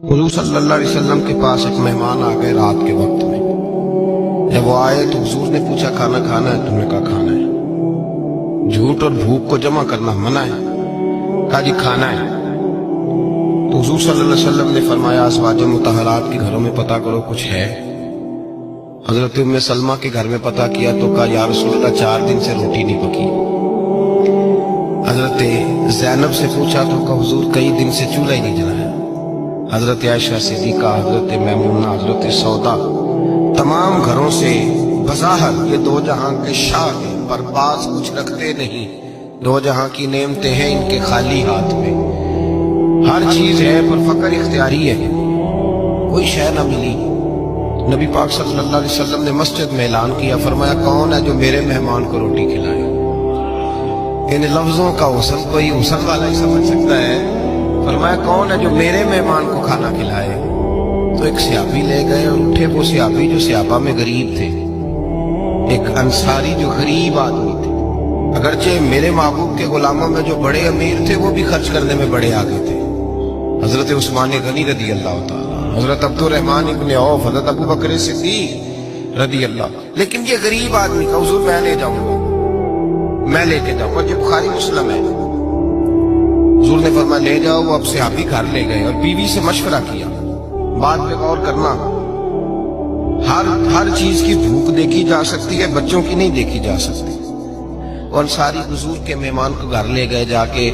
حضور صلی اللہ علیہ وسلم کے پاس ایک مہمان آ گئے رات کے وقت میں. جب وہ آئے تو حضور نے پوچھا کھانا کھانا ہے؟ تم نے کہا کھانا ہے. جھوٹ اور بھوک کو جمع کرنا منع ہے. کہا جی کھانا ہے. تو حضور صلی اللہ علیہ وسلم نے فرمایا ازواج مطہرات کے گھروں میں پتہ کرو کچھ ہے. حضرت ام سلمہ کے گھر میں پتہ کیا تو کہا یا رسول اللہ 4 دن سے روٹی نہیں پکی. حضرت زینب سے پوچھا تو کہا حضور کئی دن سے چولہا ہی نہیں جلایا. حضرت عائشہ صدیقہ، حضرت میمونہ، حضرت سودا، تمام گھروں سے بظاہر یہ دو جہاں کے شاہ ہیں پر باز کچھ رکھتے نہیں. دو جہاں کی نعمتیں ہیں ان کے خالی ہاتھ میں. ہر چیز ہے پر فقر اختیاری ہے. کوئی شے نہ ملی. نبی پاک صلی اللہ علیہ وسلم نے مسجد میں اعلان کیا، فرمایا کون ہے جو میرے مہمان کو روٹی کھلائے. ان لفظوں کا حسن کوئی حسن والا ہی سمجھ سکتا ہے. فرمایا کون ہے جو میرے مہمان کو کھانا کھلائے. تو ایک صحابی لے گئے اور اٹھے. وہ صحابی جو صحابہ میں غریب تھے، ایک انصاری جو غریب آدمی تھے. اگرچہ میرے محبوب کے غلاموں میں جو بڑے امیر تھے وہ بھی خرچ کرنے میں بڑے آگے تھے. حضرت عثمان غنی رضی اللہ تعالیٰ، حضرت عبد الرحمن ابن عوف، حضرت ابو بکر صدیق رضی اللہ. لیکن یہ غریب آدمی کا حضور میں لے جاؤں گا، میں لے کے جاؤں گا. یہ بخاری مسلم ہے. حضور نے فرمایا لے جاؤ. وہ اب صحابی گھر لے گئے اور بیوی سے مشورہ کیا. بات پہ غور کرنا، ہر چیز کی بھوک دیکھی جا سکتی ہے، بچوں کی نہیں دیکھی جا سکتی. اور انصاری حضور کے مہمان کو گھر لے گئے. جا کے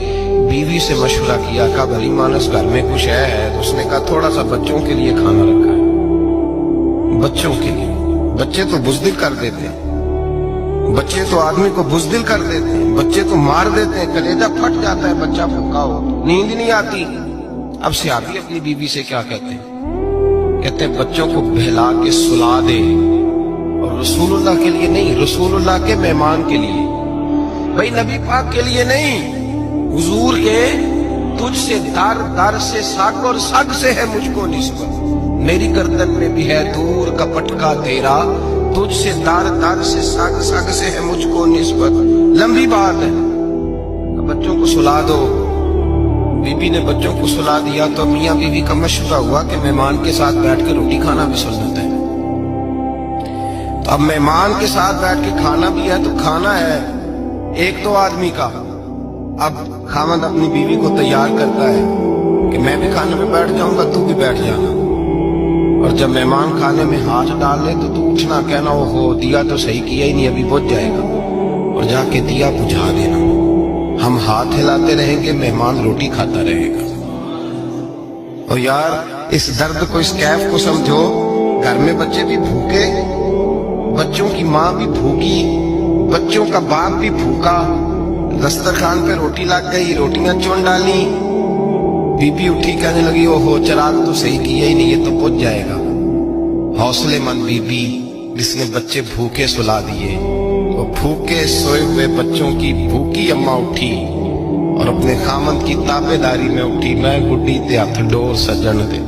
بیوی سے مشورہ کیا. کہا بھلی مانس گھر میں کچھ ہے؟ تو اس نے کہا تھوڑا سا بچوں کے لیے کھانا رکھا ہے. بچوں کے لیے. بچے تو بزدل کر دیتے ہیں، بچے تو آدمی کو بزدل کر دیتے ہیں، بچے تو مار دیتے ہیں، کلیجہ پھٹ جاتا ہے بچہ بھوکا ہو، نیند نہیں آتی. اب صحابی اپنی بیوی سے کیا کہتے ہیں؟ کہتے ہیں بچوں کو بہلا کے سلا دے. اور رسول اللہ کے لیے نہیں، رسول اللہ کے مہمان کے لیے. بھائی نبی پاک کے لیے نہیں، حضور کے. تجھ سے در در سے سگ اور سگ سے ہے مجھ کو نسبت. میری گردن میں بھی ہے دور کا پٹکا تیرا، تجھ سے در در سے سگ سگ سے ہے مجھ کو نسبت. لمبی بات ہے. بچوں کو سلا دو. بی بی نے بچوں کو سلا دیا تو میاں بیوی کا مشورہ ہوا کہ مہمان کے ساتھ بیٹھ کے روٹی کھانا بھی سنت ہے. تو اب مہمان کے ساتھ بیٹھ کے کھانا بھی ہے تو کھانا ہے ایک تو آدمی کا. اب خاوند اپنی بیوی کو تیار کرتا ہے کہ میں بھی کھانے میں بیٹھ جاؤں گا، تو بھی بیٹھ جانا. اور جب مہمان کھانے میں ہاتھ ڈال لے تو اٹھنا، کہنا او ہو دیا تو صحیح کیا ہی نہیں، ابھی بجھ جائے گا. اور جا کے دیا بجھا دینا. ہم ہاتھ ہلاتے رہیں گے، مہمان روٹی کھاتا رہے گا. اور یار اس درد کو، اس کیف کو سمجھو. گھر میں بچے بھی بھوکے، بچوں کی ماں بھی بھوکی، بچوں کا باپ بھی بھوکا. دسترخوان پہ روٹی لگ گئی، روٹیاں چون ڈالی. بی بی اٹھی کہنے لگی او ہو چراغ تو صحیح کیا ہی نہیں، یہ تو بجھ جائے گا. حوصلے مند بی بی جس نے بچے بھوکے سلا دیے. وہ بھوکے سوئے ہوئے بچوں کی بھوکی اماں اٹھی اور اپنے خامند کی تابے داری میں اٹھی. میں گڈی تے ہاتھ ڈور سجن دے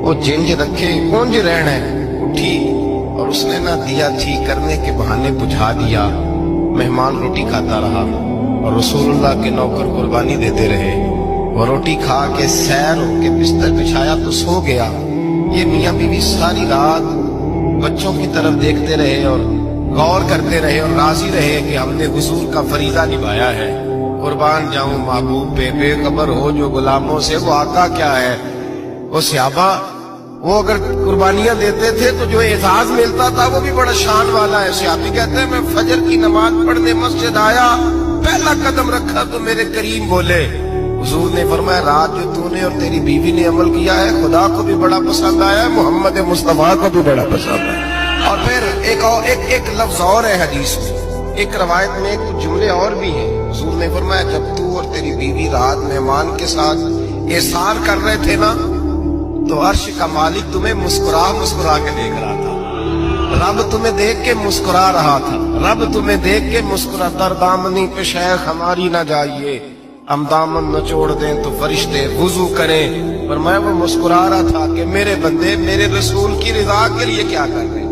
وہ جنج رکھے کونج رہن ہے. اٹھی اور اس نے نہ دیا تھی کرنے کے بہانے بجھا دیا. مہمان روٹی کھاتا رہا اور رسول اللہ کے نوکر قربانی دیتے رہے. وہ روٹی کھا کے سیر ہو کے بستر بچھایا تو سو گیا. یہ میاں بیوی ساری رات بچوں کی طرف دیکھتے رہے اور غور کرتے رہے اور راضی رہے کہ ہم نے حضور کا فریضہ نبھایا ہے. قربان جاؤں محبوب پہ بے خبر ہو جو غلاموں سے، وہ آقا کیا ہے. وہ صحابہ وہ اگر قربانیاں دیتے تھے تو جو اعزاز ملتا تھا وہ بھی بڑا شان والا ہے. صحابی کہتے ہیں میں فجر کی نماز پڑھنے مسجد آیا، پہلا قدم رکھا تو میرے کریم بولے. حضور نے فرمایا رات جو تو نے اور تیری بیوی نے عمل کیا ہے خدا کو بھی بڑا پسند آیا ہے، محمد مصطفیٰ کو بھی بڑا پسند آیا. اور پھر ایک لفظ اور ہے حدیث میں، ایک روایت میں کچھ جملے اور بھی ہیں. حضور نے فرمایا جب تو اور تیری بیوی رات مہمان کے ساتھ احسان کر رہے تھے نا تو عرش کا مالک تمہیں مسکرا مسکرا کے دیکھ رہا تھا. رب تمہیں دیکھ کے مسکرا رہا تھا. رب تمہیں دیکھ کے مسکرا. در دامنی پہ شیخ ہماری نہ جائیے، ہم دامن نہ چھوڑ دیں تو فرشتے وضو کریں. پر میں وہ مسکرا رہا تھا کہ میرے بندے میرے رسول کی رضا کے لیے کیا کر رہے ہیں.